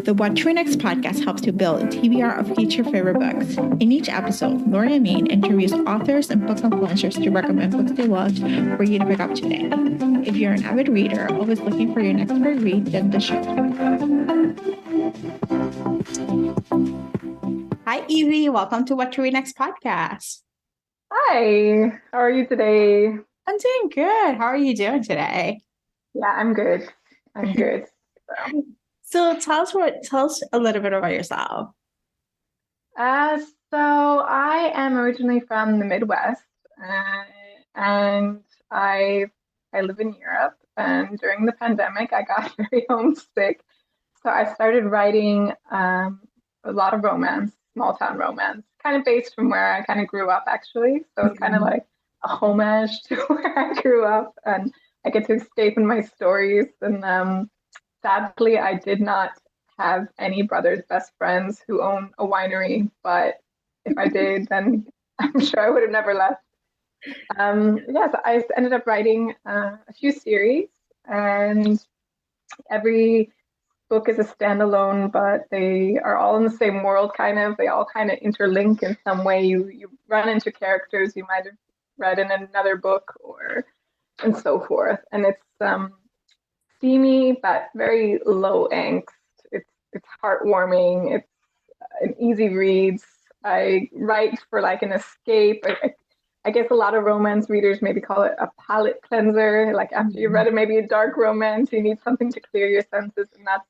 The What to Read Next podcast helps you build a TBR of future favorite books. In each episode, Lori and Maine interviews authors and book influencers to recommend books they loved for you to pick up today. If you're an avid reader, always looking for your next great read, then the show. Hi, Evey. Welcome to What to Read Next podcast. Hi, how are you today? I'm doing good. How are you doing today? Yeah, I'm good. So tell us a little bit about yourself. So I am originally from the Midwest, and I live in Europe. And during the pandemic, I got very homesick, so I started writing a lot of romance, small town romance, kind of based from where I kind of grew up, actually. So it's kind of like a homage to where I grew up, and I get to escape in my stories. And sadly, I did not have any brothers, best friends who own a winery, but if I did, then I'm sure I would have never left. So I ended up writing a few series, and every book is a standalone, but they are all in the same world, kind of. They all kind of interlink in some way. You run into characters you might have read in another book, and so forth. And it's steamy, but very low angst. It's heartwarming. It's an easy reads. I write for like an escape. I guess a lot of romance readers maybe call it a palate cleanser. Like after you've read maybe a dark romance, you need something to clear your senses, and that's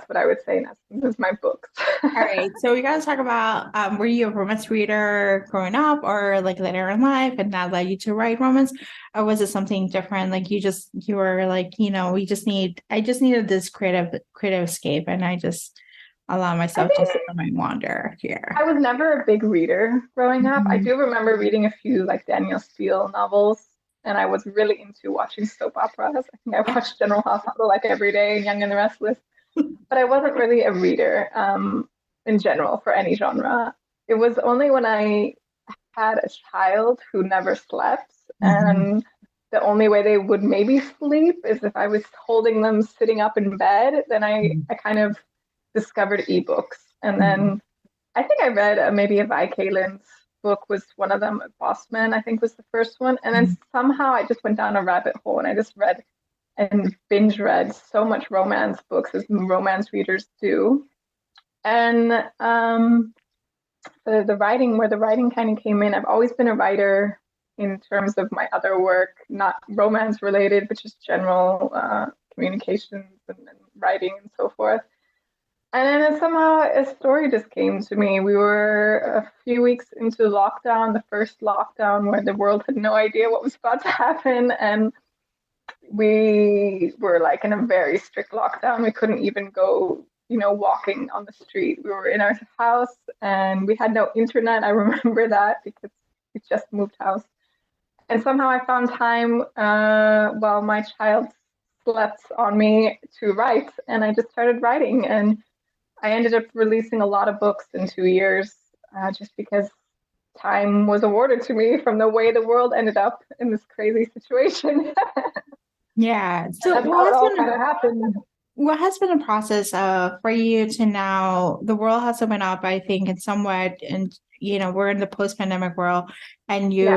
what I would say in essence is my books. All right. So we got to talk about, were you a romance reader growing up or like later in life and that led you to write romance? Or was it something different? Like you were like, I just needed this creative escape and I just allow myself to sit on my wander here. I was never a big reader growing up. I do remember reading a few like Danielle Steele novels, and I was really into watching soap operas. I think I watched General Hospital like every day, Young and the Restless. But I wasn't really a reader in general for any genre. It was only when I had a child who never slept, and the only way they would maybe sleep is if I was holding them sitting up in bed. Then I kind of discovered ebooks. And then I think I read maybe a Vi Kalin's book was one of them. Bossman, I think, was the first one. And then somehow I just went down a rabbit hole and I just read and binge read so much romance books as romance readers do. And the writing kind of came in. I've always been a writer in terms of my other work, not romance related, but just general communications and writing and so forth. And then somehow a story just came to me. We were a few weeks into lockdown, the first lockdown where the world had no idea what was about to happen. And we were like in a very strict lockdown. We couldn't even go, walking on the street. We were in our house and we had no internet. I remember that because we just moved house. And somehow I found time while my child slept on me to write. And I just started writing. And I ended up releasing a lot of books in 2 years just because time was awarded to me from the way the world ended up in this crazy situation. Yeah. So what has been the process for you to now, the world has opened up, I think, in somewhat, and, we're in the post-pandemic world and you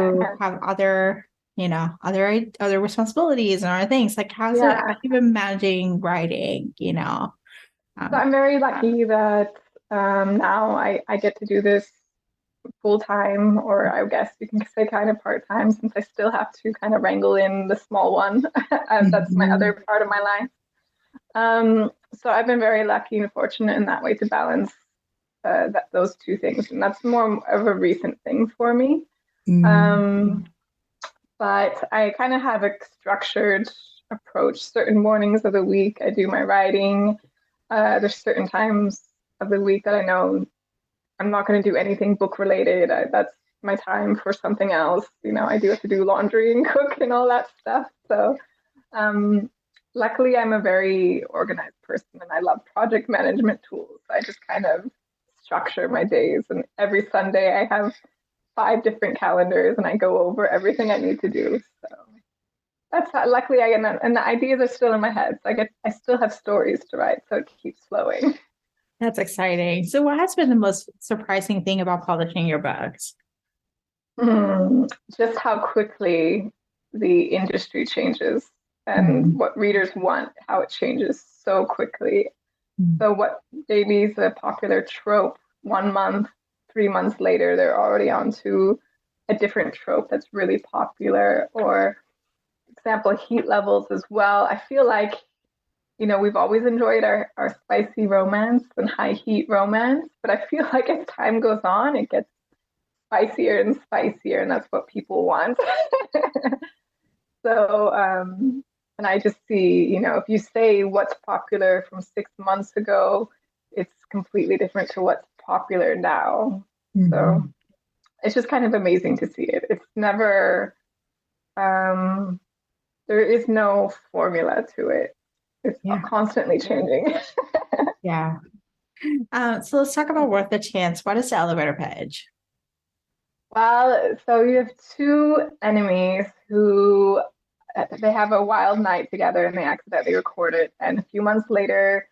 have other responsibilities and other things. Like how have you been managing writing, So I'm very lucky that now I get to do this full-time, or I guess you can say kind of part-time, since I still have to kind of wrangle in the small one. That's my other part of my life. So I've been very lucky and fortunate in that way to balance those two things. And that's more of a recent thing for me. But I kind of have a structured approach. Certain mornings of the week, I do my writing. There's certain times of the week that I know I'm not going to do anything book related. That's my time for something else. I do have to do laundry and cook and all that stuff. So luckily, I'm a very organized person and I love project management tools. I just kind of structure my days. And every Sunday, I have 5 different calendars and I go over everything I need to do. So that's how, luckily, and the ideas are still in my head. So I still have stories to write, so it keeps flowing. That's exciting. So what has been the most surprising thing about publishing your books? Just how quickly the industry changes and Mhm. what readers want, how it changes so quickly. Mhm. So what maybe is a popular trope 1 month, 3 months later, they're already on to a different trope that's really popular. Or example, heat levels as well. I feel like, we've always enjoyed our spicy romance and high heat romance, but I feel like as time goes on, it gets spicier and spicier, and that's what people want. So, and I just see, if you say what's popular from 6 months ago, it's completely different to what's popular now. So Mhm. it's just kind of amazing to see it. It's never, um, there is no formula to it. It's Yeah. constantly changing. Yeah. So let's talk about Worth a Chance. What is the elevator pitch? Well, so you have two enemies who they have a wild night together and they accidentally record it. And a few months later,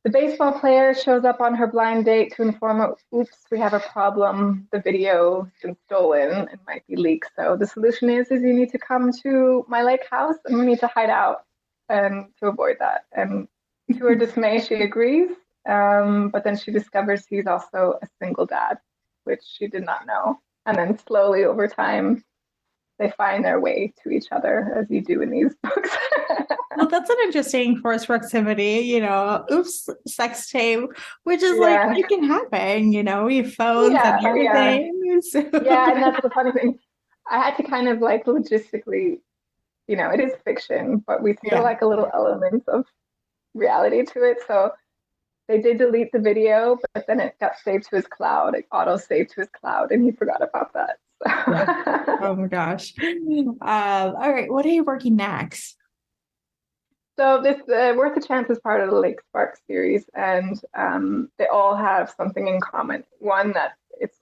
the baseball player shows up on her blind date to inform her, oops, we have a problem. The video's been stolen. It might be leaked. So the solution is you need to come to my lake house and we need to hide out and to avoid that. And to her dismay, she agrees. But then she discovers he's also a single dad, which she did not know. And then slowly over time, they find their way to each other as you do in these books. Well, that's an interesting forced proximity, oops, sex tape, which is like, Yeah. it can happen, with phones and Yeah. Yeah. everything. So, Yeah. And that's the funny thing. I had to kind of like logistically, it is fiction, but we still yeah. like a little element of reality to it. So they did delete the video, but then it got saved to his cloud. It auto saved to his cloud, and he forgot about that. Yeah. So, Oh my gosh. All right. What are you working next? so this Worth a Chance is part of the Lake Spark series, and they all have something in common. One that it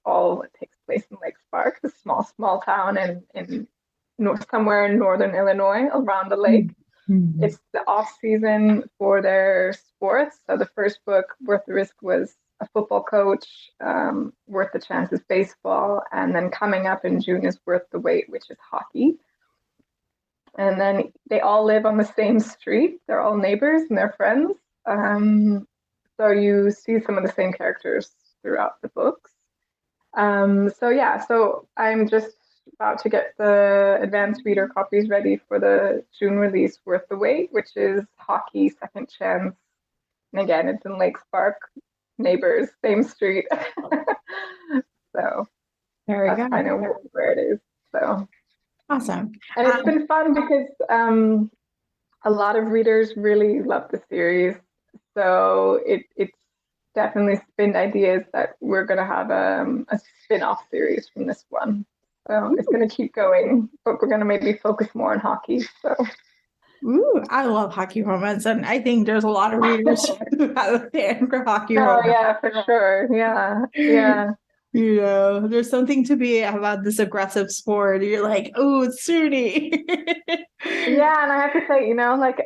takes place in Lake Spark, a small town in somewhere in northern Illinois around the lake. Mhm. It's the off season for their sports. So the first book, Worth the Risk, was a football coach. Worth the Chance is baseball, and then coming up in June is Worth the Wait, which is hockey. And then they all live on the same street. They're all neighbors and they're friends. So you see some of the same characters throughout the books. So yeah, so I'm just about to get the advanced reader copies ready for the June release, Worth the Wait, which is hockey second chance. And again, it's in Lake Spark, neighbors, same street. So Very that's good. kind of where it is. So, Awesome. and it's been fun because a lot of readers really love the series. So it's definitely spinned ideas that we're going to have a spin-off series from this one. So it's going to keep going, but we're going to maybe focus more on hockey. So Ooh, I love hockey romance, and I think there's a lot of readers who have there for hockey no, romance. yeah, for sure. Yeah, yeah. There's something to be about this aggressive sport. You're like, oh, it's Sudi. Yeah, and I have to say, like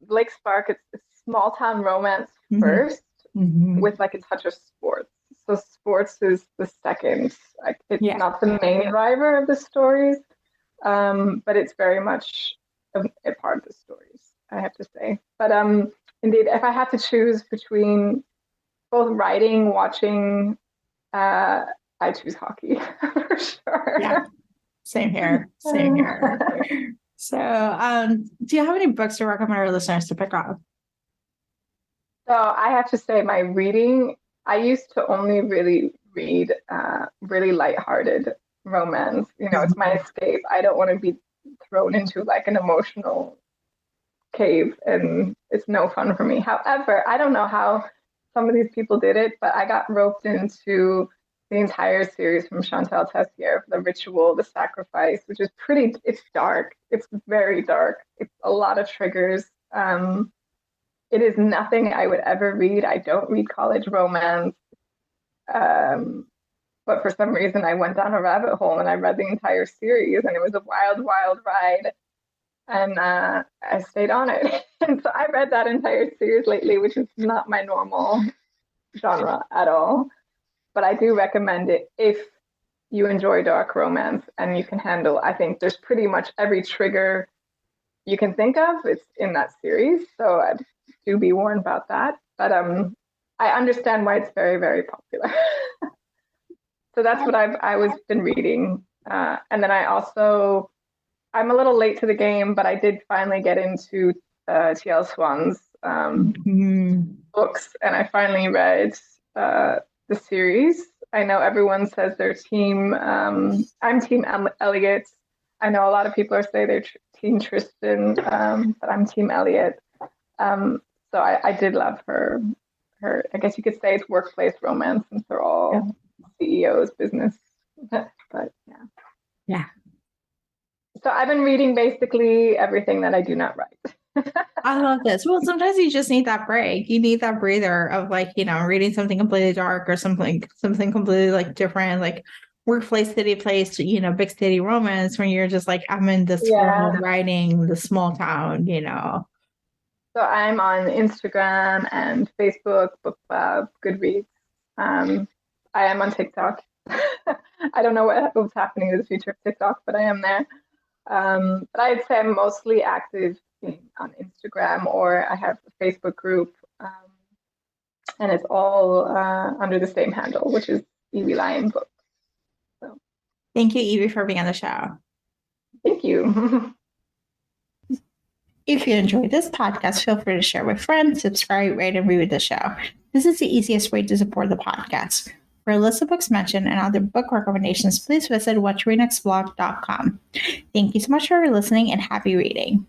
Lake Spark, it's small town romance Mhm. first Mhm. with like a touch of sports. So sports is the second. Like it's Yeah, not the main driver of the stories, but it's very much a part of the stories, I have to say. But indeed, if I had to choose between both writing, watching, uh, I choose hockey for yeah, sure. same here, same here. So, do you have any books to recommend our listeners to pick up? So I have to say, my reading, I used to only really read really lighthearted romance. It's my escape. I don't want to be thrown into like an emotional cave, and it's no fun for me. However, I don't know how some of these people did it, but I got roped into the entire series from Chantal Tessier, The Ritual, The Sacrifice, which is it's dark. It's very dark. It's a lot of triggers. It is nothing I would ever read. I don't read college romance. Um, but for some reason, I went down a rabbit hole and I read the entire series, and it was a wild, wild ride. And I stayed on it. And so I read that entire series lately, which is not my normal genre at all. But I do recommend it if you enjoy dark romance and you can handle, I think there's pretty much every trigger you can think of, it's in that series. So I do be warned about that. But I understand why it's very, very popular. So that's what I was been reading. And then I'm a little late to the game, but I did finally get into TL Swan's books, and I finally read the series. I know everyone says they're team. I'm team Elliot. I know a lot of people say they're team Tristan, but I'm team Elliot. So I did love her. I guess you could say it's workplace romance since they're all CEOs business. But yeah. Yeah. So I've been reading basically everything that I do not write. I love this. Well, sometimes you just need that break. You need that breather of like, reading something completely dark or something completely like different, like workplace, city place, big city romance when you're just like, I'm in this world writing the small town, So I'm on Instagram and Facebook, BookBub, Goodreads. I am on TikTok. I don't know what's happening in the future of TikTok, but I am there. But I'd say I'm mostly active on Instagram, or I have a Facebook group, and it's all under the same handle, which is Evey Lyon Books. So, thank you, Evey, for being on the show. Thank you. If you enjoyed this podcast, feel free to share with friends, subscribe, rate, and review the show. This is the easiest way to support the podcast. For a list of books mentioned and other book recommendations, please visit whattoreadnextblog.com. Thank you so much for listening and happy reading.